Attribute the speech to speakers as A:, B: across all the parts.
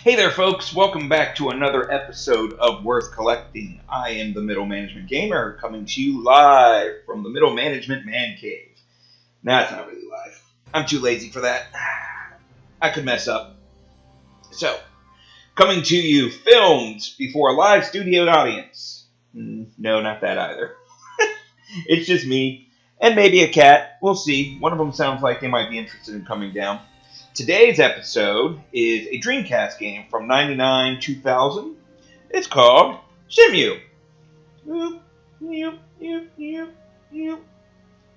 A: Hey there, folks. Welcome back to another episode of Worth Collecting. I am the Middle Management Gamer, coming to you live from the Middle Management Man Cave. Nah, it's not really live. I'm too lazy for that. I could mess up. So, coming to you filmed before a live studio audience. No, not that either. It's just me and maybe a cat. We'll see. One of them sounds like they might be interested in coming down. Today's episode is a Dreamcast game from 99-2000. It's called Shenmue.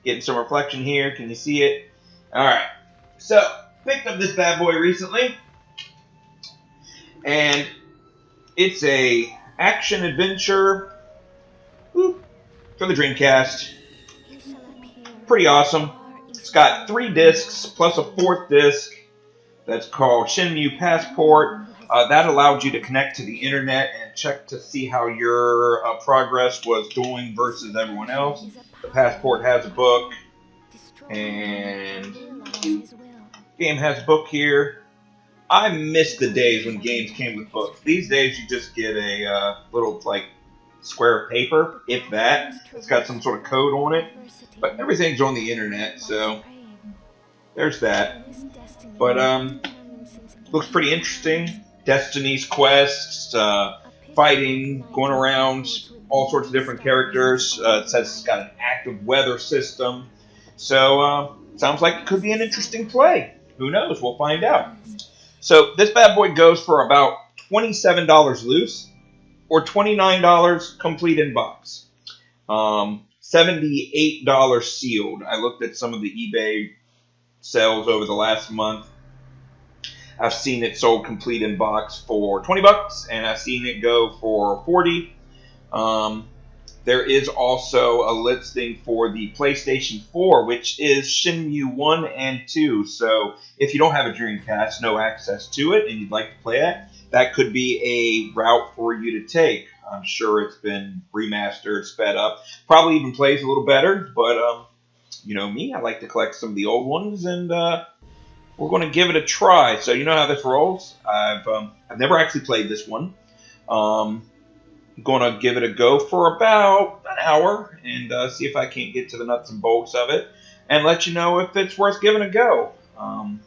A: Getting some reflection here. Can you see it? Alright. So, picked up this bad boy recently. And it's a action adventure for the Dreamcast. Pretty awesome. It's got 3 discs plus a 4th disc. That's called Shenmue Passport. That allowed you to connect to the internet and check to see how your progress was doing versus everyone else. The Passport has a book, and the game has a book here. I miss the days when games came with books. These days you just get a little square of paper, if that. It's got some sort of code on it, but everything's on the internet, so there's that. But looks pretty interesting. Destiny's quests, fighting, going around, all sorts of different characters. It says it's got an active weather system. So, sounds like it could be an interesting play. Who knows? We'll find out. So, this bad boy goes for about $27 loose, or $29 complete in box. $78 sealed. I looked at some of the eBay sales over the last month. I've seen it sold complete in box for $20, and I've seen it go for $40. There is also a listing for the PlayStation 4, which is Shenmue 1 and 2. So if you don't have a Dreamcast, no access to it, and you'd like to play it, that could be a route for you to take. I'm sure it's been remastered, sped up, probably even plays a little better. But you know me, I like to collect some of the old ones, and we're going to give it a try. So you know how this rolls. I've never actually played this one. I'm going to give it a go for about an hour and see if I can't get to the nuts and bolts of it and let you know if it's worth giving a go. I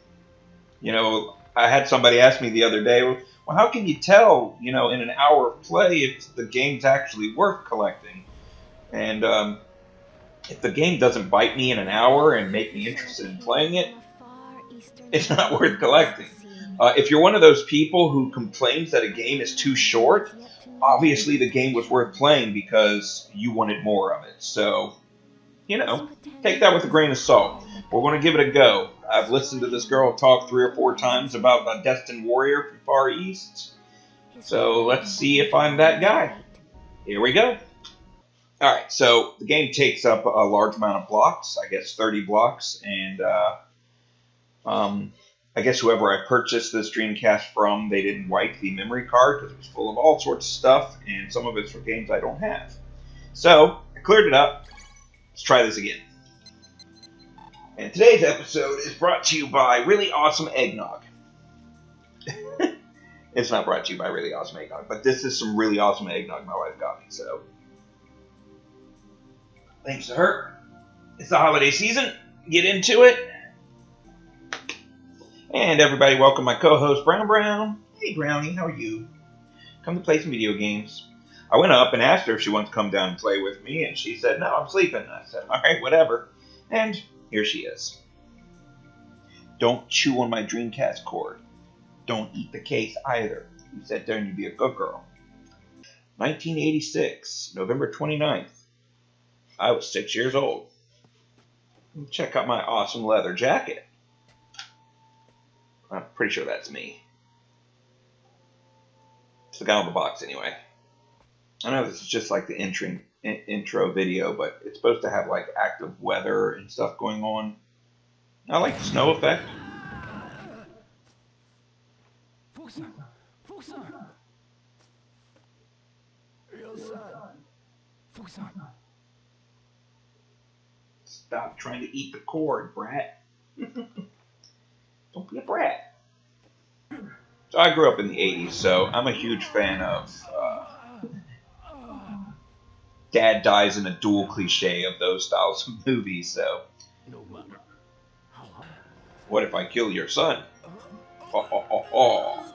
A: had somebody ask me the other day, well, how can you tell, in an hour of play if the game's actually worth collecting? And if the game doesn't bite me in an hour and make me interested in playing it, it's not worth collecting. If you're one of those people who complains that a game is too short, obviously the game was worth playing because you wanted more of it. So, take that with a grain of salt. We're going to give it a go. I've listened to this girl talk 3 or 4 times about a Destined Warrior from Far East. So let's see if I'm that guy. Here we go. Alright, so the game takes up a large amount of blocks, I guess 30 blocks, and I guess whoever I purchased this Dreamcast from, they didn't wipe the memory card because it was full of all sorts of stuff, and some of it's for games I don't have. So, I cleared it up. Let's try this again. And today's episode is brought to you by Really Awesome Eggnog. It's not brought to you by Really Awesome Eggnog, but this is some really awesome eggnog my wife got me, so thanks to her. It's the holiday season. Get into it. And everybody, welcome my co-host, Brown. Hey, Brownie, how are you? Come to play some video games. I went up and asked her if she wants to come down and play with me, and she said, no, I'm sleeping. I said, all right, whatever. And here she is. Don't chew on my Dreamcast cord. Don't eat the case either. You sit there and you be a good girl. 1986, November 29th. I was 6 years old. Check out my awesome leather jacket. I'm pretty sure that's me. It's the guy on the box anyway. I know this is just like the intro video, but it's supposed to have like active weather and stuff going on. I like the snow effect. Stop trying to eat the cord, brat. Don't be a brat. So I grew up in the 80s, so I'm a huge fan of dad dies in a duel cliche of those styles of movies. So, what if I kill your son? Oh, oh, oh, oh.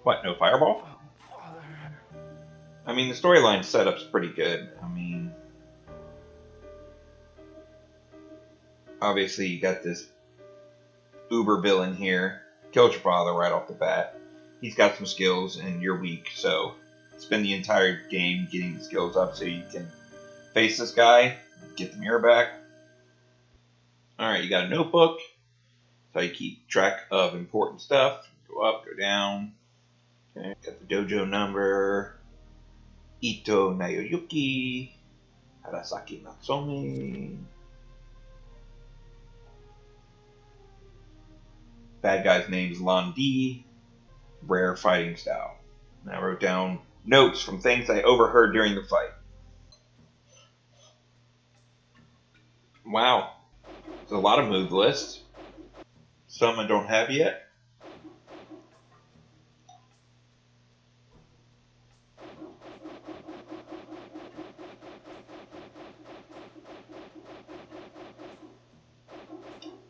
A: What, no fireball? I mean, the storyline setup's pretty good. I mean, obviously you got this uber villain here. Killed your father right off the bat. He's got some skills and you're weak, so spend the entire game getting the skills up so you can face this guy, get the mirror back. Alright, you got a notebook. That's how you keep track of important stuff. Go up, go down. Okay, got the dojo number. Ito Naoyuki. Harasaki Natsume. Bad guy's name is Lon D. Rare fighting style. And I wrote down notes from things I overheard during the fight. Wow. There's a lot of move lists. Some I don't have yet.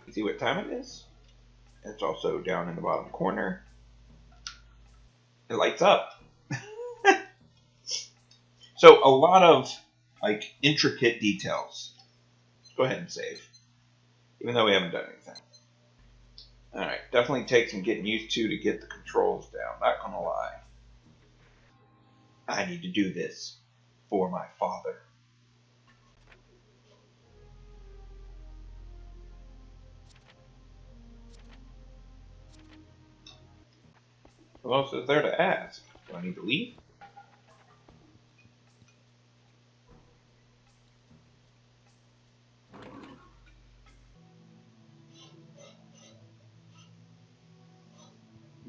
A: You see what time it is? It's also down in the bottom corner. It lights up. So a lot of like intricate details. Go ahead and save. Even though we haven't done anything. Alright, definitely take some getting used to get the controls down. Not gonna lie. I need to do this for my father. Who else is there to ask? Do I need to leave?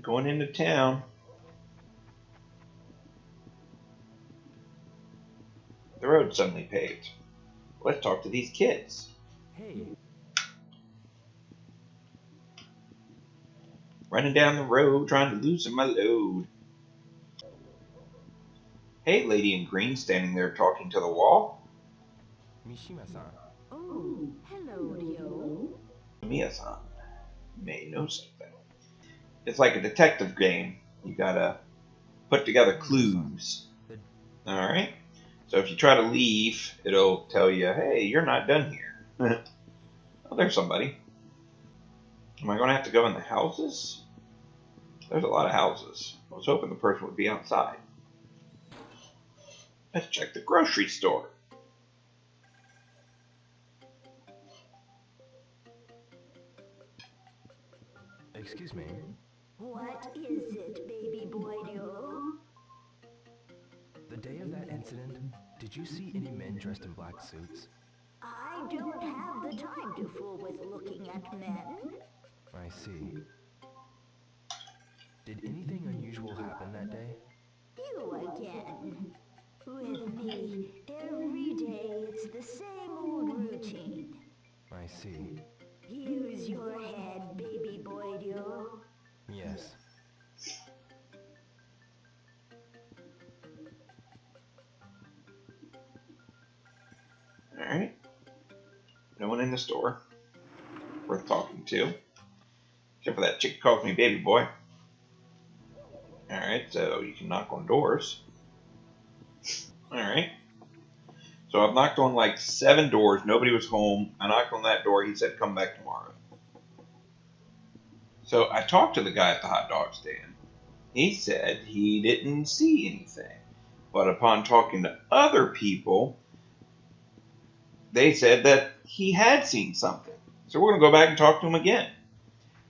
A: Going into town. The road suddenly paved. Let's talk to these kids.
B: Hey.
A: Running down the road, trying to loosen my load. Hey, lady in green standing there talking to the wall.
B: Mishima-san.
C: Oh, hello, Ryo.
A: Mia-san may know something. It's like a detective game. You gotta put together clues. Alright? So if you try to leave, it'll tell you, hey, you're not done here. Oh, there's somebody. Am I gonna have to go in the houses? There's a lot of houses. I was hoping the person would be outside. Let's check the grocery store.
B: Excuse me.
C: What is it, baby boy Ryo?
B: The day of that incident, did you see any men dressed in black suits?
C: I don't have the time to fool with looking at men.
B: I see. Did anything unusual happen that day?
C: You again. With me, every day it's the same old routine.
B: I see.
C: Use your head, baby boy Ryo.
B: Yes.
A: Alright. No one in the store worth talking to. Except for that chick who calls me baby boy. Alright, so you can knock on doors. Alright. So I've knocked on like 7 doors. Nobody was home. I knocked on that door. He said, come back tomorrow. So I talked to the guy at the hot dog stand. He said he didn't see anything. But upon talking to other people, they said that he had seen something. So we're going to go back and talk to him again.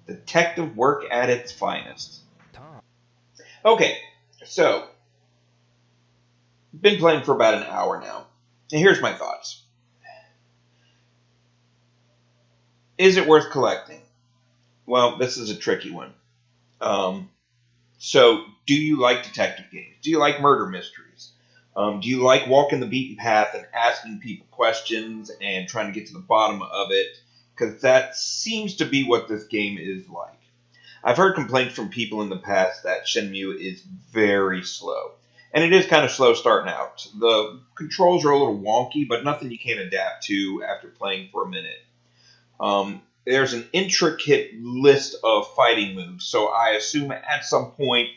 A: Detective work at its finest.
B: Tom.
A: Okay, so been playing for about an hour now. And here's my thoughts. Is it worth collecting? Well, this is a tricky one. So, do you like detective games? Do you like murder mysteries? Do you like walking the beaten path and asking people questions and trying to get to the bottom of it? Because that seems to be what this game is like. I've heard complaints from people in the past that Shenmue is very slow. And it is kind of slow starting out. The controls are a little wonky, but nothing you can't adapt to after playing for a minute. There's an intricate list of fighting moves, so I assume at some point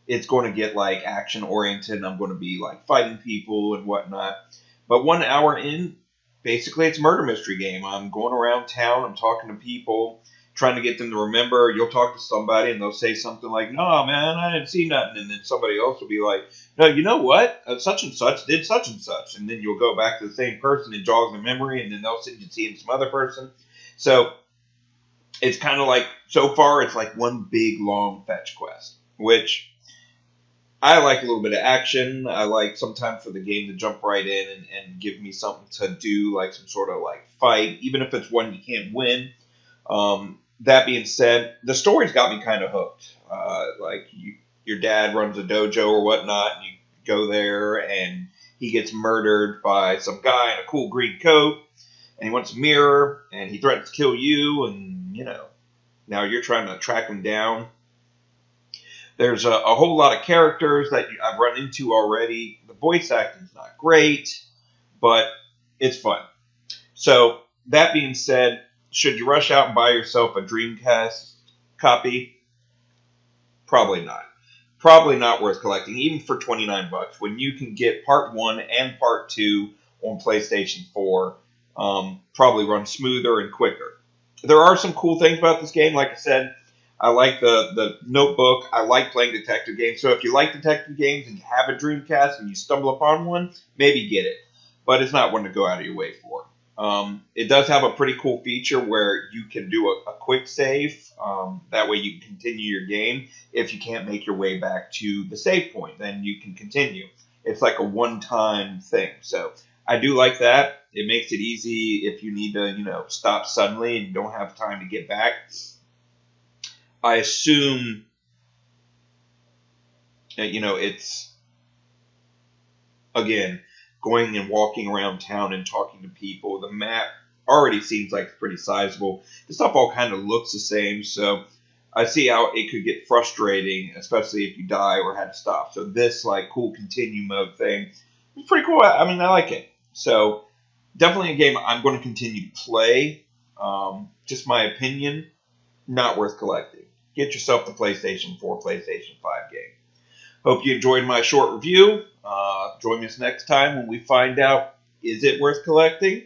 A: it's going to get like action oriented and I'm going to be like fighting people and whatnot. But 1 hour in, basically it's a murder mystery game. I'm going around town, I'm talking to people, trying to get them to remember. You'll talk to somebody and they'll say something like, "No, man, I didn't see nothing." And then somebody else will be like, "No, you know what? Such and such did such and such." And then you'll go back to the same person and jog their memory, and then they'll send you seeing some other person. So it's kind of like, so far, it's like one big, long fetch quest, which I like a little bit of action. I like sometimes for the game to jump right in and give me something to do, like some sort of like fight, even if it's one you can't win. That being said, the story's got me kind of hooked. Your dad runs a dojo or whatnot, and you go there, and he gets murdered by some guy in a cool green coat, and he wants a mirror, and he threatens to kill you, and, now you're trying to track him down. There's a whole lot of characters that I've run into already. The voice acting's not great, but it's fun. So, that being said, should you rush out and buy yourself a Dreamcast copy? Probably not. Probably not worth collecting, even for $29, when you can get Part 1 and Part 2 on PlayStation 4. Probably run smoother and quicker. There are some cool things about this game. Like I said, I like the notebook. I like playing detective games. So if you like detective games and you have a Dreamcast and you stumble upon one, maybe get it. But it's not one to go out of your way for. It does have a pretty cool feature where you can do a quick save. That way you can continue your game. If you can't make your way back to the save point, then you can continue. It's like a one-time thing. So I do like that. It makes it easy if you need to, stop suddenly and you don't have time to get back. I assume that, it's, again, going and walking around town and talking to people. The map already seems like it's pretty sizable. The stuff all kind of looks the same, so I see how it could get frustrating, especially if you die or had to stop. So this, cool continue mode thing is pretty cool. I mean, I like it. So definitely a game I'm going to continue to play. Just my opinion, not worth collecting. Get yourself the PlayStation 4, PlayStation 5 game. Hope you enjoyed my short review. Join us next time when we find out, is it worth collecting?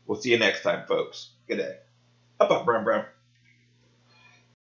A: We'll see you next time, folks. Good day. Up, brown, brown.